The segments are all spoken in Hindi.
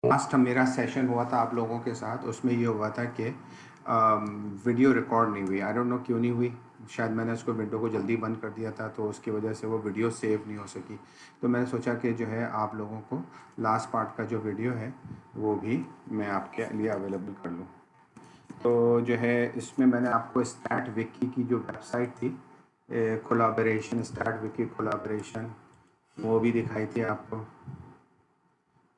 लास्ट मेरा सेशन हुआ था आप लोगों के साथ, उसमें ये हुआ था कि वीडियो रिकॉर्ड नहीं हुई। आई डोंट नो क्यों नहीं हुई। शायद मैंने उसको विंडो को जल्दी बंद कर दिया था, तो उसकी वजह से वो वीडियो सेव नहीं हो सकी। तो मैंने सोचा कि जो है आप लोगों को लास्ट पार्ट का जो वीडियो है वो भी मैं आपके लिए अवेलेबल कर लूँ। तो जो है इसमें मैंने आपको स्टैट विकी की जो वेबसाइट थी, कोलाबरेशन, स्टैट विकी कोलाबरेशन, वो भी दिखाई थी आपको।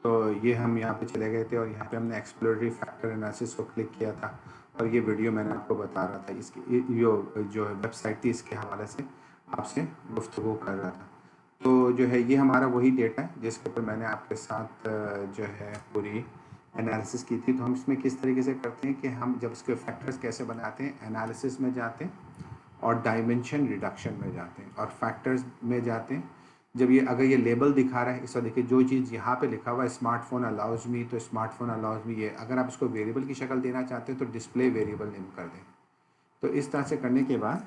तो ये हम यहाँ पे चले गए थे और यहाँ पे हमने एक्सप्लोरेटरी फैक्टर एनालिसिस को क्लिक किया था और ये वीडियो मैंने आपको बता रहा था, इसकी जो वेबसाइट थी इसके हवाले से आपसे गुफ्तगू कर रहा था। तो जो है ये हमारा वही डेटा है जिसके ऊपर मैंने आपके साथ जो है पूरी एनालिसिस की थी। तो हम इसमें किस तरीके से करते हैं कि हम जब इसके फैक्टर्स कैसे बनाते हैं, एनालिसिस में जाते हैं और डायमेंशन रिडक्शन में जाते हैं और फैक्टर्स में जाते हैं। जब ये अगर ये लेबल दिखा रहा है, इस देखिए जो चीज़ यहाँ पे लिखा हुआ है स्मार्टफोन अलाउज मी, तो स्मार्टफोन अलाउज मी, ये अगर आप इसको वेरिएबल की शक्ल देना चाहते हैं तो डिस्प्ले वेरिएबल नेम कर दें। तो इस तरह से करने के बाद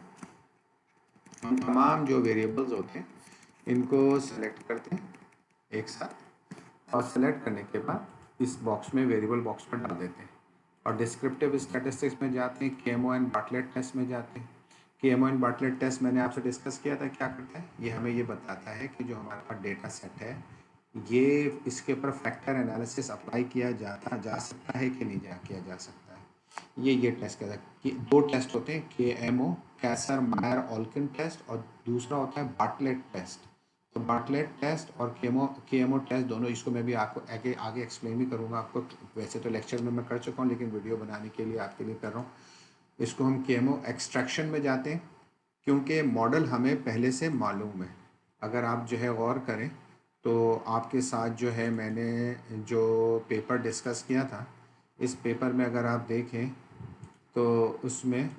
हम तमाम जो वेरिएबल्स होते हैं इनको सेलेक्ट करते हैं एक साथ और सेलेक्ट करने के बाद इस बॉक्स में, वेरिएबल बॉक्स में डाल देते हैं और डिस्क्रिप्टिव स्टैटिस्टिक्स में जाते हैं, केएमओ एंड बार्टलेट टेस्ट में जाते हैं। केएमओ एंड बार्टलेट टेस्ट मैंने आपसे डिस्कस किया था, क्या करता है ये हमें ये बताता है कि जो हमारे पास डेटा सेट है ये इसके ऊपर फैक्टर एनालिसिस अप्लाई किया जा सकता है कि नहीं किया जा सकता है। ये टेस्ट करता है कि दो टेस्ट होते हैं, केएमओ, कैसर मायर ऑल्किन टेस्ट, और दूसरा होता है बार्टलेट टेस्ट। तो बार्टलेट टेस्ट और केएमओ टेस्ट दोनों, इसको मैं भी आपको आगे एक्सप्लेन भी करूँगा आपको। वैसे तो लेक्चर में मैं कर चुका हूँ लेकिन वीडियो बनाने के लिए आपके लिए कर रहा हूँ। इसको हम केएमओ एक्सट्रैक्शन में जाते हैं क्योंकि मॉडल हमें पहले से मालूम है। अगर आप जो है गौर करें तो आपके साथ जो है मैंने जो पेपर डिस्कस किया था, इस पेपर में अगर आप देखें तो उसमें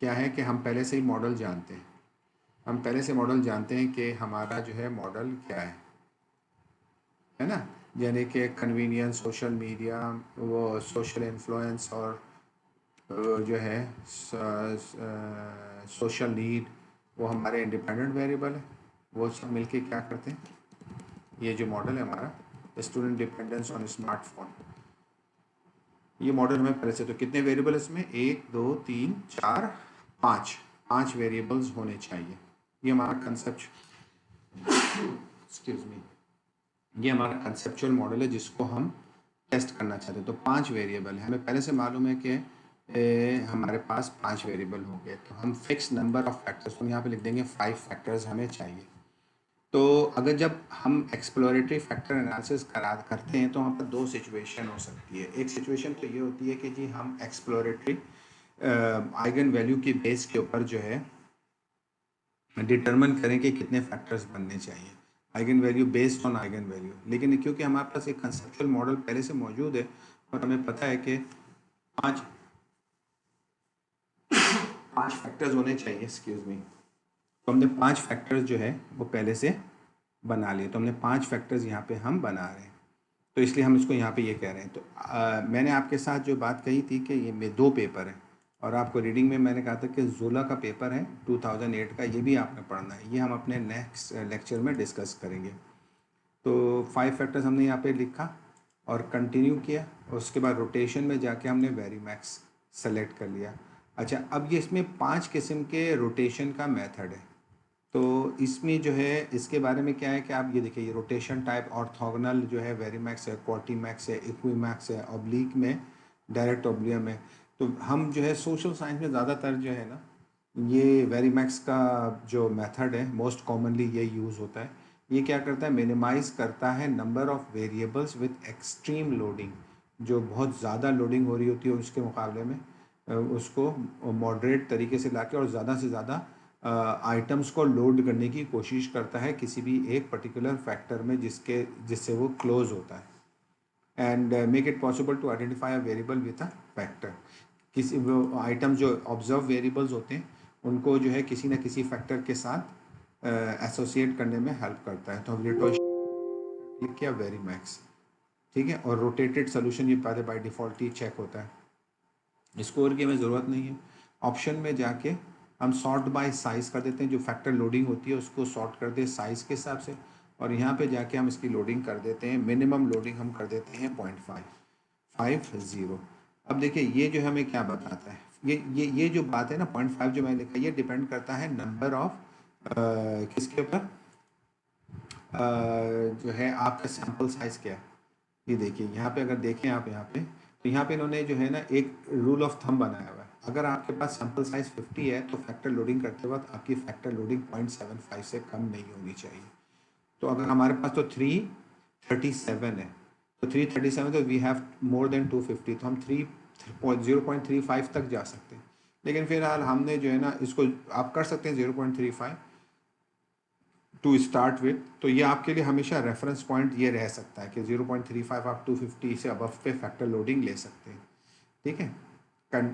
क्या है कि हम पहले से ही मॉडल जानते हैं। हम पहले से मॉडल जानते हैं कि हमारा जो है मॉडल क्या है ना। यानी कि कन्वीनियंस, सोशल मीडिया, वो सोशल इन्फ्लुएंस और जो है सोशल नीड, वो हमारे इंडिपेंडेंट वेरिएबल है। वो सब मिलके क्या करते हैं, ये जो मॉडल है हमारा स्टूडेंट डिपेंडेंस ऑन स्मार्टफोन, ये मॉडल हमें पहले से, तो कितने वेरिएबल इसमें, 1 2 3 4 5 वेरिएबल्स होने चाहिए। ये हमारा कंसेप्ट, एक्सक्यूज मी, ये हमारा कंसेप्चुअल मॉडल है जिसको हम टेस्ट करना चाहते हैं। तो 5 वेरिएबल है, हमें पहले से मालूम है कि हमारे पास 5 वेरिएबल होंगे। तो हम फिक्स नंबर ऑफ फैक्टर्स, तो यहाँ पे लिख देंगे 5 फैक्टर्स हमें चाहिए। तो अगर जब हम एक्सप्लोरेटरी फैक्टर एनालिसिस करते हैं तो वहाँ पर दो सिचुएशन हो सकती है। एक सिचुएशन तो ये होती है कि जी हम एक्सप्लोरेटरी आइगन वैल्यू की बेस के ऊपर जो है डिटरमिन करें कि कितने फैक्टर्स बनने चाहिए, eigen value based on eigen value. लेकिन क्योंकि हमारे पास एक कंसेप्चुअल मॉडल पहले से मौजूद है और हमें पता है कि पांच फैक्टर्स होने चाहिए, एक्सक्यूज मी, तो हमने 5 फैक्टर्स जो है वो पहले से बना लिए। तो हमने 5 फैक्टर्स यहाँ पे हम बना रहे हैं, तो इसलिए हम इसको यहाँ पे ये कह रहे हैं। तो मैंने आपके साथ जो बात कही थी कि ये में 2 पेपर हैं और आपको रीडिंग में मैंने कहा था कि जोला का पेपर है 2008 का, ये भी आपने पढ़ना है। ये हम अपने नेक्स्ट लेक्चर में डिस्कस करेंगे। तो 5 फैक्टर्स हमने यहाँ पे लिखा और कंटिन्यू किया और उसके बाद रोटेशन में जाके हमने वेरी मैक्स सेलेक्ट कर लिया। अच्छा, अब ये इसमें 5 किस्म के रोटेशन का मेथड है। तो इसमें जो है इसके बारे में क्या है कि आप ये देखिए, ये रोटेशन टाइप ऑर्थोगोनल जो है वेरीमैक्स है, क्वार्टीमैक्स है, इक्विमैक्स है, ऑब्लिक में, डायरेक्ट ऑब्लियम है। तो हम जो है सोशल साइंस में ज़्यादातर जो है ना, ये वेरीमैक्स का जो मेथड है मोस्ट कॉमनली ये यूज़ होता है। ये क्या करता है, मिनिमाइज करता है number of variables with extreme loading. जो बहुत ज़्यादा लोडिंग हो रही होती है उसके मुकाबले में उसको मॉडरेट तरीके से लाके और ज़्यादा से ज़्यादा आइटम्स को लोड करने की कोशिश करता है किसी भी एक पर्टिकुलर फैक्टर में जिससे वो क्लोज होता है। And make it possible to identify a variable with a factor. किसी वो आइटम्स जो ऑब्जर्व वेरिएबल्स होते हैं उनको जो है किसी न किसी फैक्टर के साथ एसोसिएट करने में हेल्प करता है। तो हम क्लिक किया वेरी मैक्स, ठीक है, और रोटेटेड सोल्यूशन ये पहले बाय डिफ़ॉल्ट ही चेक होता है, स्कोर की हमें ज़रूरत नहीं है। ऑप्शन में जाके हम सॉर्ट बाय साइज़ कर देते हैं, जो फैक्टर लोडिंग होती है उसको सॉर्ट कर दे साइज़ के हिसाब से। और यहाँ पे जाके हम इसकी लोडिंग कर देते हैं, मिनिमम लोडिंग हम कर देते हैं 0.550। अब देखिए ये जो हमें क्या बताता है, ये जो बात है ना 0.5 जो मैंने लिखा, ये डिपेंड करता है नंबर ऑफ किसके ऊपर, जो है आपका सैम्पल साइज़ क्या है। ये देखिए यहाँ पे अगर देखें आप यहाँ पे, तो यहाँ पे इन्होंने जो है ना एक रूल ऑफ थंब बनाया हुआ है, अगर आपके पास सैम्पल साइज 50 है तो फैक्टर लोडिंग करते वक्त आपकी फैक्टर लोडिंग 0.75 से कम नहीं होनी चाहिए। तो अगर हमारे पास तो 337 है, तो 337 तो वी हैव मोर देन 250, तो हम 0.35 तक जा सकते हैं। लेकिन फिलहाल हमने जो है ना इसको आप कर सकते हैं 0.35 टू स्टार्ट विथ, तो ये आपके लिए हमेशा रेफरेंस पॉइंट ये रह सकता है कि 0.35 आप 250 से अबव पे फैक्टर लोडिंग ले सकते हैं। ठीक है,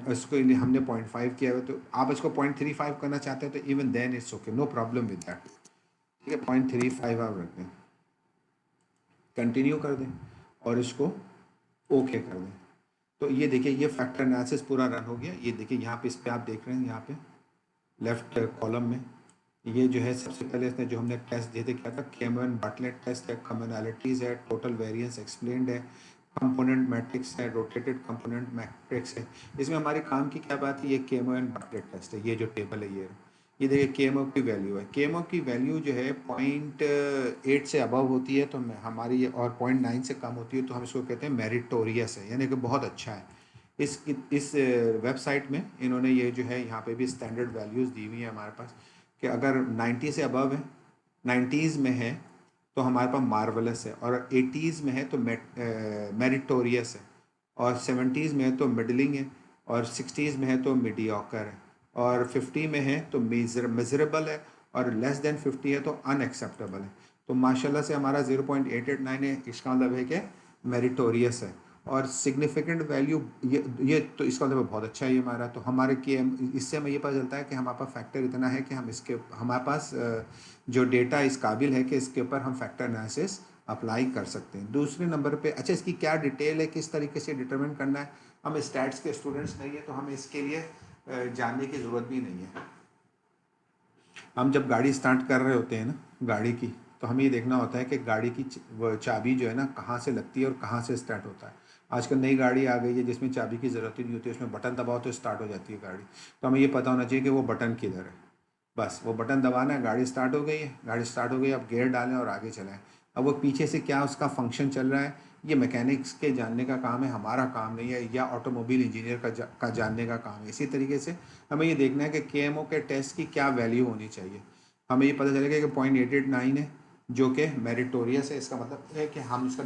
इसको हमने 0.5 किया हुआ, तो आप इसको 0.35 करना चाहते हैं तो even then it's okay, no problem with that. ठीक है, 0.35 आप रख दें, कंटिन्यू कर दें और इसको ओके कर दें। तो ये देखिए ये फैक्टर एनालिसिस पूरा रन हो गया। ये देखिए यहाँ पे इस पर आप देख रहे हैं, यहाँ पे लेफ्ट कॉलम में ये जो है सबसे पहले इसने जो हमने टेस्ट दिए थे क्या था, केमन बार्टलेट टेस्ट है, कॉमनैलिटीज़ है, टोटल वेरिएंस एक्सप्लेन्ड है, कंपोनेंट मैट्रिक्स है, रोटेटेड कंपोनेंट मैट्रिक्स है। इसमें हमारे काम की क्या बात है, ये केमो एंड बार्टलेट टेस्ट है। ये जो टेबल है ये देखिए केमो की वैल्यू है, केमो की वैल्यू जो है 0.8 से अबव होती है तो हमारी, और 0.9 से कम होती है तो हम इसको कहते हैं मेरिटोरियस है, यानी कि बहुत अच्छा है। इस वेबसाइट में इन्होंने ये जो है यहाँ पे भी स्टैंडर्ड वैल्यूज़ दी हुई है हमारे पास, कि अगर 90 से अबव है, 90s में है तो हमारे पास मार्वलस है, और 80s में है तो मेरिटोरियस है, और 70s में है तो मिडलिंग है, और 60s में है तो मीडियोकर है, और 50 में है तो मिजरेबल है, और लेस देन 50 है तो अनएक्सेप्टेबल है। तो माशाल्लाह से हमारा 0.889 है, इसका मतलब है कि मेरिटोरियस है। और सिग्निफिकेंट वैल्यू ये तो इसका मतलब बहुत अच्छा है ये हमारा, तो हमारे के इससे हमें ये पता चलता है कि हमारे पास फैक्टर इतना है कि हम इसके हमारे पास जो डेटा इस काबिल है कि इसके ऊपर हम फैक्टर एनालिसिस अप्लाई कर सकते हैं। दूसरे नंबर पे अच्छा इसकी क्या डिटेल है, किस तरीके से डिटरमिन करना है, हम स्टैट्स के स्टूडेंट्स नहीं है तो हमें इसके लिए जानने की ज़रूरत भी नहीं है। हम जब गाड़ी स्टार्ट कर रहे होते हैं ना गाड़ी की, तो हमें ये देखना होता है कि गाड़ी की चाबी जो है ना कहाँ से लगती है और कहाँ से स्टार्ट होता है। आजकल नई गाड़ी आ गई है जिसमें चाबी की ज़रूरत ही नहीं होती, उसमें बटन दबाओ तो स्टार्ट हो जाती है गाड़ी। तो हमें ये पता होना चाहिए कि वो बटन किधर है, बस वो बटन दबाना है, गाड़ी स्टार्ट हो गई है, गाड़ी स्टार्ट हो गई, अब गियर डालें और आगे चलाएं। अब वो पीछे से क्या उसका फंक्शन चल रहा है, ये मैकेनिक्स के जानने का काम है, हमारा काम नहीं है, या ऑटोमोबाइल इंजीनियर का जानने का काम है। इसी तरीके से हमें ये देखना है कि केएमओ के टेस्ट की क्या वैल्यू होनी चाहिए। हमें ये पता चलेगा कि 0.889 है जो कि मेरिटोरियस है, इसका मतलब है कि हम इसका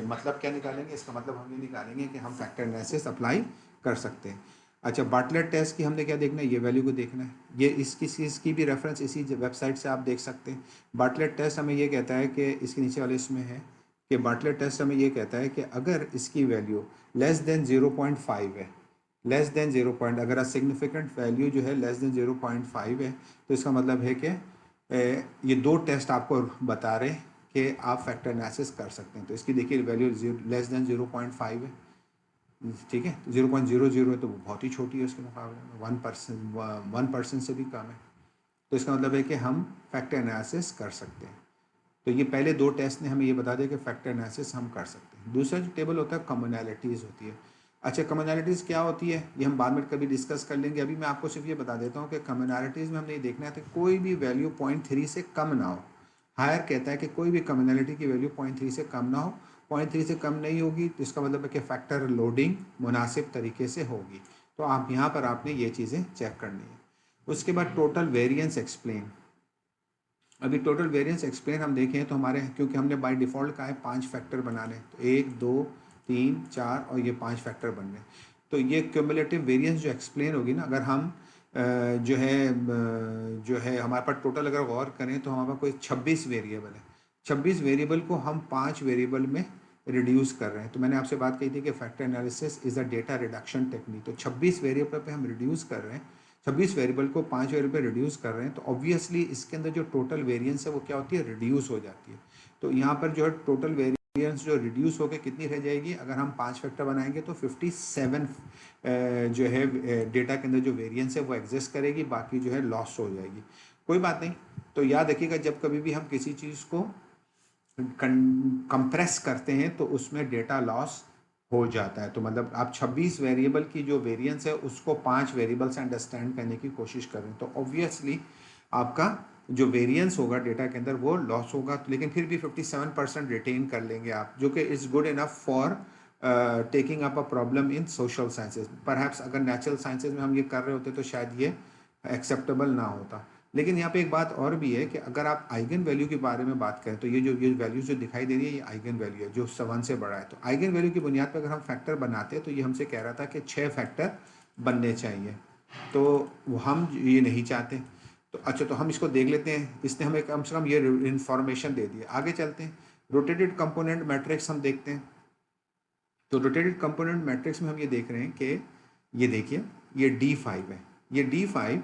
मतलब क्या निकालेंगे, इसका मतलब हम ये निकालेंगे कि हम फैक्टर एनालिसिस अप्लाई कर सकते हैं। अच्छा, बार्टलेट टेस्ट की हमने क्या देखना है, ये वैल्यू को चीज़ है, ये इसकी चीज़ की भी रेफरेंस इसी वेबसाइट से आप देख सकते हैं। बार्टलेट टेस्ट हमें ये कहता है कि इसके नीचे वाले इसमें है कि बार्टलेट टेस्ट हमें ये कहता है कि अगर इसकी वैल्यू लेस देन 0.5 है, लेस देन 0. अगर सिग्निफिकेंट वैल्यू जो है लेस देन 0.5 है, तो इसका मतलब है कि ये दो टेस्ट आपको बता रहे हैं कि आप फैक्टर एनालिसिस कर सकते हैं। तो इसकी देखिए वैल्यू लेस देन 0.5 है, ठीक है, 0.00 है तो वो बहुत ही छोटी है उसके मुकाबले में, 1% से भी कम है। तो इसका मतलब है कि हम फैक्टर एनालिसिस कर सकते हैं। तो ये पहले दो टेस्ट ने हमें ये बता दिया कि फैक्टर एनालिसिस हम कर सकते हैं। दूसरा जो टेबल होता है कॉमनैलिटीज़ होती है। अच्छा, कॉमनैलिटीज़ क्या होती है ये हम बाद में कभी डिस्कस कर लेंगे, अभी मैं आपको सिर्फ ये बता देता हूँ कि कॉमनैलिटीज़ में हमने ये देखना है कि कोई भी वैल्यू 0.3 से कम ना हो। हायर कहता है कि कोई भी कॉमनैलिटी की वैल्यू 0.3 से कम ना हो, 0.3 से कम नहीं होगी तो इसका मतलब है कि फैक्टर लोडिंग मुनासिब तरीके से होगी। तो आप यहाँ पर आपने ये चीज़ें चेक करनी है। उसके बाद टोटल वेरिएंस एक्सप्लेन। अभी टोटल वेरिएंस एक्सप्लेन हम देखें तो हमारे, क्योंकि हमने बाय डिफ़ॉल्ट कहा है 5 फैक्टर बनाने, तो 1 2 3 4 और ये 5 फैक्टर बन रहे हैं। तो ये क्यूमुलेटिव वेरिएंस जो एक्सप्लेन होगी ना, अगर हम जो है हमारे पास टोटल अगर गौर करें तो हमारे पास कोई 26 वेरिएबल है। 26 वेरिएबल को हम 5 वेरिएबल में रिड्यूस कर रहे हैं। तो मैंने आपसे बात कही थी कि factor analysis is a data reduction technique. तो 26 वेरिएबल पे हम रिड्यूस कर रहे हैं, 26 वेरिएबल को 5 वेरिएबल पे रिड्यूस कर रहे हैं, तो ऑब्वियसली इसके अंदर जो टोटल वेरिएंस है वो क्या होती है, रिड्यूस हो जाती है। तो यहाँ पर जो है टोटल वेरिएंस जो रिड्यूस होकर कितनी रह जाएगी, अगर हम 5 फैक्टर बनाएंगे तो 57 जो है डेटा के अंदर जो वेरिएंस है वो एग्जिस्ट करेगी, बाकी जो है लॉस हो जाएगी। कोई बात नहीं। तो याद रखिएगा जब कभी भी हम किसी चीज़ को कंप्रेस करते हैं तो उसमें डेटा लॉस हो जाता है। तो मतलब आप 26 वेरिएबल की जो वेरिएंस है उसको 5 वेरिएबल से अंडरस्टैंड करने की कोशिश करें तो ऑब्वियसली आपका जो वेरिएंस होगा डेटा के अंदर वो लॉस होगा, लेकिन फिर भी 57% रिटेन कर लेंगे आप, जो कि is good enough for taking up a problem in social sciences. Perhaps अगर नेचुरल साइंसेज में हम ये कर रहे होते तो शायद ये एक्सेप्टेबल ना होता। लेकिन यहाँ पे एक बात और भी है कि अगर आप आइगन वैल्यू के बारे में बात करें तो ये वैल्यूज जो दिखाई दे रही है ये आइगन वैल्यू है जो 1 से बड़ा है। तो आइगन वैल्यू की बुनियाद पर अगर हम फैक्टर बनाते हैं तो ये हमसे कह रहा था कि 6 फैक्टर बनने चाहिए, तो हम ये नहीं चाहते। तो अच्छा, तो हम इसको देख लेते हैं, इसने हमें कम से कम ये इन्फॉर्मेशन दे दी। आगे चलते हैं, रोटेटेड कंपोनेंट मैट्रिक्स हम देखते हैं। तो रोटेटेड कंपोनेंट मैट्रिक्स में हम ये देख रहे हैं कि ये देखिए ये D5 है। ये D5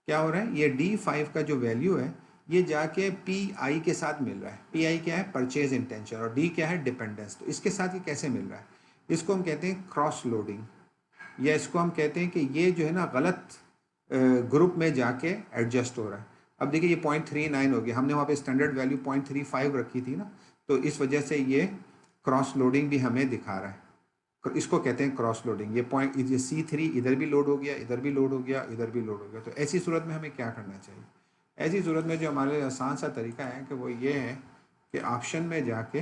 क्या हो रहा है, ये D5 का जो वैल्यू है ये जाके PI के साथ मिल रहा है। PI क्या है, परचेज इंटेंशन, और D क्या है, डिपेंडेंस। तो इसके साथ ये कैसे मिल रहा है, इसको हम कहते हैं क्रॉस लोडिंग, या इसको हम कहते हैं कि ये जो है ना गलत ग्रुप में जाके एडजस्ट हो रहा है। अब देखिए ये 0.39 हो गया, हमने वहाँ पे स्टैंडर्ड वैल्यू 0.35 रखी थी ना, तो इस वजह से ये क्रॉस लोडिंग भी हमें दिखा रहा है। इसको कहते हैं क्रॉस लोडिंग। ये पॉइंट ये C3 इधर भी लोड हो गया, इधर भी लोड हो गया, इधर भी लोड हो गया। तो ऐसी सूरत में हमें क्या करना चाहिए, ऐसी सूरत में जो हमारे आसान सा तरीका है कि वो ये है कि ऑप्शन में जाके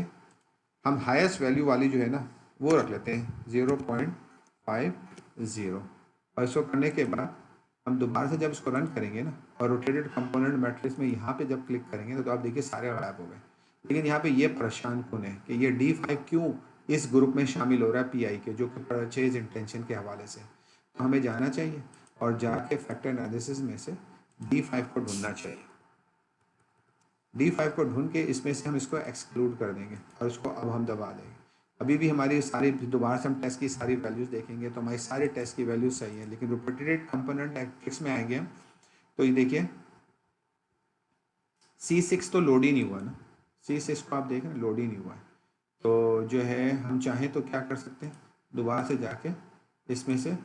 हम हाईएस्ट वैल्यू वाली जो है ना वो रख लेते हैं 0.50, और इसको करने के बाद हम दोबारा से जब इसको रन करेंगे ना और रोटेटेड कंपोनेंट मैट्रिक्स में यहाँ पे जब क्लिक करेंगे तो आप देखिए सारे गायब हो गए। लेकिन यहाँ पे ये परेशान कौन है कि ये D5 क्यों इस ग्रुप में शामिल हो रहा है PI के, जो कि परचेज इंटेंशन के हवाले से। तो हमें जाना चाहिए और जाके फैक्टर एनालिसिस में से D5 को ढूंढना चाहिए। D5 को ढूंढ के इसमें से हम इसको एक्सक्लूड कर देंगे और इसको अब हम दबा देंगे। अभी भी हमारी सारी दोबारा से हम टेस्ट की सारी वैल्यूज देखेंगे तो हमारी सारे टेस्ट की वैल्यूज सही है, लेकिन रोटेटेड कंपोनेंट मैट्रिक्स में आएंगे हम तो ये देखिए C6 तो लोड ही नहीं हुआ ना, C6 को आप देख रहे हैं लोड ही नहीं हुआ है। तो जो है हम चाहें तो क्या कर सकते हैं, दोबारा से जाके इसमें से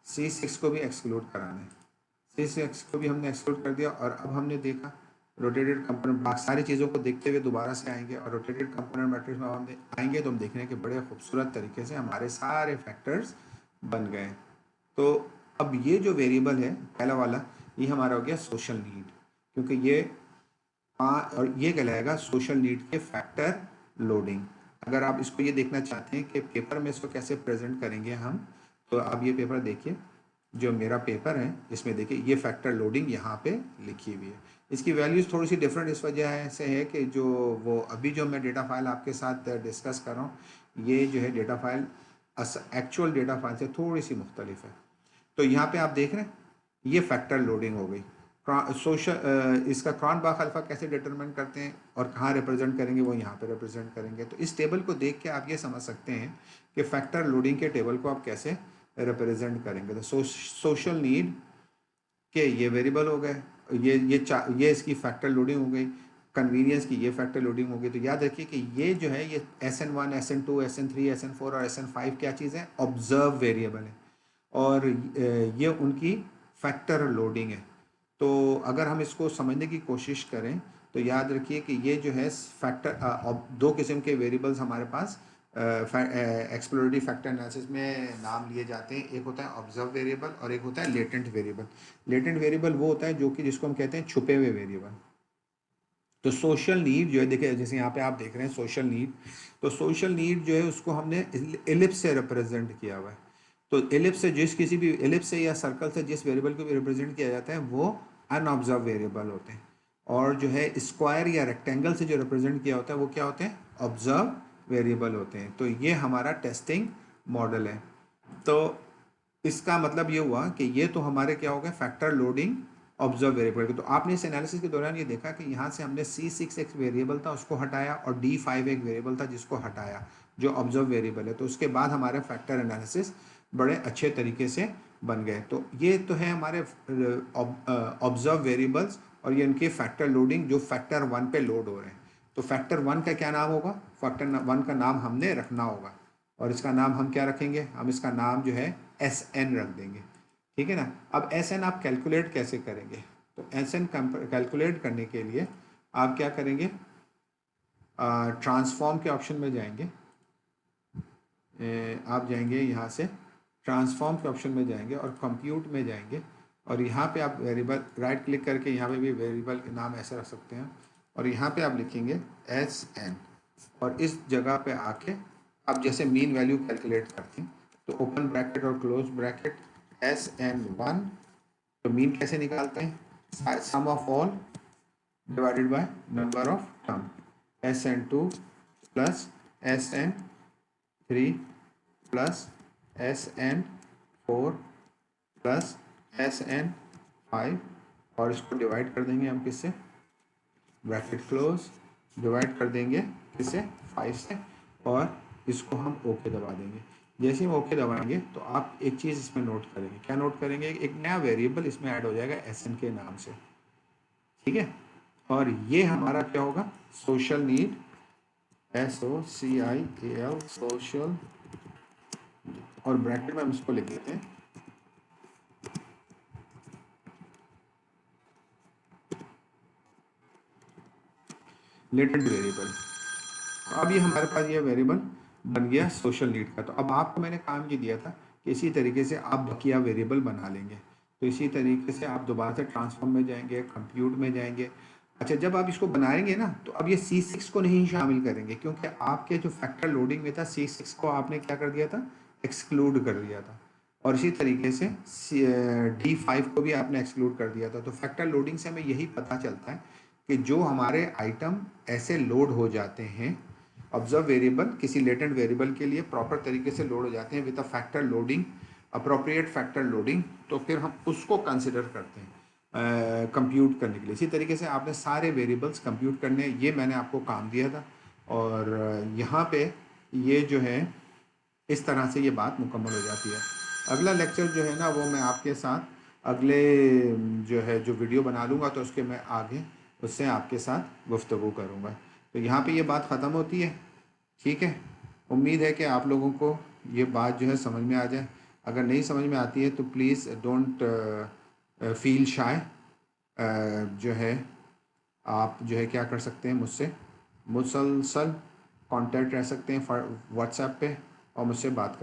C6 को भी एक्सक्लूड कराना है। C6 को भी हमने एक्सक्लूड कर दिया और अब हमने देखा रोटेटेड कंपोनेंट, सारी चीज़ों को देखते हुए दोबारा से आएंगे और रोटेटेड कंपोनेंट मैट्रिक्स में हम आएंगे तो हम देख रहे हैं कि बड़े खूबसूरत तरीके से हमारे सारे फैक्टर्स बन गए। तो अब ये जो वेरिएबल है पहला वाला ये हमारा हो गया सोशल नीड, क्योंकि ये और ये कहलाएगा सोशल नीड के फैक्टर लोडिंग। अगर आप इसको ये देखना चाहते हैं कि पेपर में इसको कैसे प्रेजेंट करेंगे हम, तो आप ये पेपर देखिए, जो मेरा पेपर है इसमें देखिए ये फैक्टर लोडिंग यहाँ पे लिखी हुई है। इसकी वैल्यूज़ थोड़ी सी डिफरेंट इस वजह से है कि जो वो अभी जो मैं डेटा फाइल आपके साथ डिस्कस कर रहा हूँ ये जो है data file actual data file से थोड़ी सी मुख्तलिफ है। तो यहाँ पे आप देख रहे हैं ये फैक्टर लोडिंग हो गई। सोशल इसका क्रॉनबाख अल्फा कैसे डिटरमाइन करते हैं और कहाँ रिप्रेजेंट करेंगे वो यहाँ पे रिप्रेजेंट करेंगे। तो इस टेबल को देख के आप ये समझ सकते हैं कि फैक्टर लोडिंग के टेबल को आप कैसे रिप्रेजेंट करेंगे। तो सोशल नीड के ये वेरिएबल हो गए, ये इसकी फैक्टर लोडिंग हो गई, कन्वीनियंस की ये फैक्टर लोडिंग हो गई। तो याद रखिए कि ये जो है ये SN1 SN2 SN3 SN4 और SN5 क्या चीज़ है, ऑब्जर्व वेरिएबल है और ये उनकी फैक्टर लोडिंग है। तो अगर हम इसको समझने की कोशिश करें तो याद रखिए कि ये जो है फैक्टर दो किस्म के वेरिएबल्स हमारे पास एक्सप्लोरेटरी फैक्टर एनालिसिस में नाम लिए जाते हैं। एक होता है ऑब्जर्व वेरिएबल और एक होता है लेटेंट वेरिएबल। लेटेंट वेरिएबल वो होता है जो कि जिसको हम कहते हैं छुपे हुए वेरिएबल। तो सोशल नीड जो है देखिए, जैसे यहाँ पे आप देख रहे हैं सोशल नीड, तो सोशल नीड जो है उसको हमने एलिप्स से रिप्रेजेंट किया हुआ है। तो एलिप्स से किसी भी एलिप्स से या सर्कल से जिस वेरिएबल को भी रिप्रेजेंट किया जाता है वो अनऑब्जर्व वेरिएबल होते हैं, और जो है स्क्वायर या रेक्टेंगल से जो रिप्रेजेंट किया होता है वो क्या होते हैं, ऑब्जर्व वेरिएबल होते हैं। तो ये हमारा टेस्टिंग मॉडल है। तो इसका मतलब ये हुआ कि ये तो हमारे क्या हो गए फैक्टर लोडिंग ऑब्जर्व वेरिएबल के। तो आपने इस एनालिसिस के दौरान ये देखा कि यहाँ से हमने C6 एक वेरिएबल था उसको हटाया और D5 एक वेरिएबल था जिसको हटाया, जो ऑब्जर्व वेरिएबल है। तो उसके बाद हमारे फैक्टर एनालिसिस बड़े अच्छे तरीके से बन गए। तो ये तो है हमारे ऑब्जर्व वेरिएबल्स और ये इनके फैक्टर लोडिंग जो फैक्टर 1 पे लोड हो रहे हैं। तो फैक्टर 1 का क्या नाम होगा, फैक्टर 1 का नाम हमने रखना होगा और इसका नाम हम क्या रखेंगे, हम इसका नाम जो है SN रख देंगे, ठीक है ना। अब SN आप कैलकुलेट कैसे करेंगे, तो SN कैलकुलेट करने के लिए आप क्या करेंगे, ट्रांसफॉर्म के ऑप्शन में जाएंगे, आप जाएंगे यहाँ से ट्रांसफॉर्म के ऑप्शन में जाएंगे और कंप्यूट में जाएंगे और यहाँ पे आप वेरिएबल राइट क्लिक करके यहाँ पे भी वेरिएबल के नाम ऐसे रख सकते हैं और यहाँ पे आप लिखेंगे SN और इस जगह पे आके आप जैसे मीन वैल्यू कैलकुलेट करते हैं तो ओपन ब्रैकेट और क्लोज ब्रैकेट SN1, तो मीन कैसे निकालते हैं, sum of all divided by number of term, SN2 plus SN3 plus SN4 plus SN5 और इसको डिवाइड कर देंगे हम किससे, ब्रैकेट क्लोज, डिवाइड कर देंगे किससे 5 से और इसको हम ओके दबा देंगे। जैसे हम ओके दबाएंगे तो आप एक चीज़ इसमें नोट करेंगे, क्या नोट करेंगे, एक नया वेरिएबल इसमें ऐड हो जाएगा SN के नाम से, ठीक है। और ये हमारा क्या होगा, सोशल नीड, SOCIAL सोशल, और ब्रैकेट में हम इसको लिख देते हैं लेटेंट वेरिएबल। अब ये हमारे पास ये वेरिएबल बन गया सोशल नीड का। तो अब आपको मैंने काम ये दिया था कि इसी तरीके से आप बकिया वेरिएबल बना लेंगे। तो इसी तरीके से आप दोबारा से ट्रांसफॉर्म में जाएंगे, कंप्यूट में जाएंगे। अच्छा, जब आप इसको बनाएंगे ना तो अब ये C6 को नहीं शामिल करेंगे क्योंकि आपके जो फैक्टर लोडिंग में था C6 को आपने क्या कर दिया था, एक्सक्लूड कर दिया था और इसी तरीके से D5 को भी आपने एक्सक्लूड कर दिया था। तो फैक्टर लोडिंग से हमें यही पता चलता है कि जो हमारे आइटम ऐसे लोड हो जाते हैं, ऑब्जर्व वेरिएबल किसी लेटेंट वेरिएबल के लिए प्रॉपर तरीके से लोड हो जाते हैं with a factor loading, appropriate factor loading, तो फिर हम उसको कंसिडर करते हैं कंप्यूट करने के लिए। इसी तरीके से आपने सारे वेरिएबल्स कंप्यूट करने, ये मैंने आपको काम दिया था और यहाँ पे ये जो है इस तरह से ये बात मुकम्मल हो जाती है। अगला लेक्चर जो है ना वो मैं आपके साथ अगले जो है जो वीडियो बना लूँगा तो उसके मैं आगे उससे आपके साथ गुफ्तगू करूँगा। तो यहाँ पे ये बात ख़त्म होती है, ठीक है। उम्मीद है कि आप लोगों को ये बात जो है समझ में आ जाए। अगर नहीं समझ में आती है तो प्लीज़ डोंट फील शाय, जो है आप जो है क्या कर सकते हैं, मुझसे मुसलसल कांटेक्ट रह सकते हैं व्हाट्सएप पे और मुझसे बात कर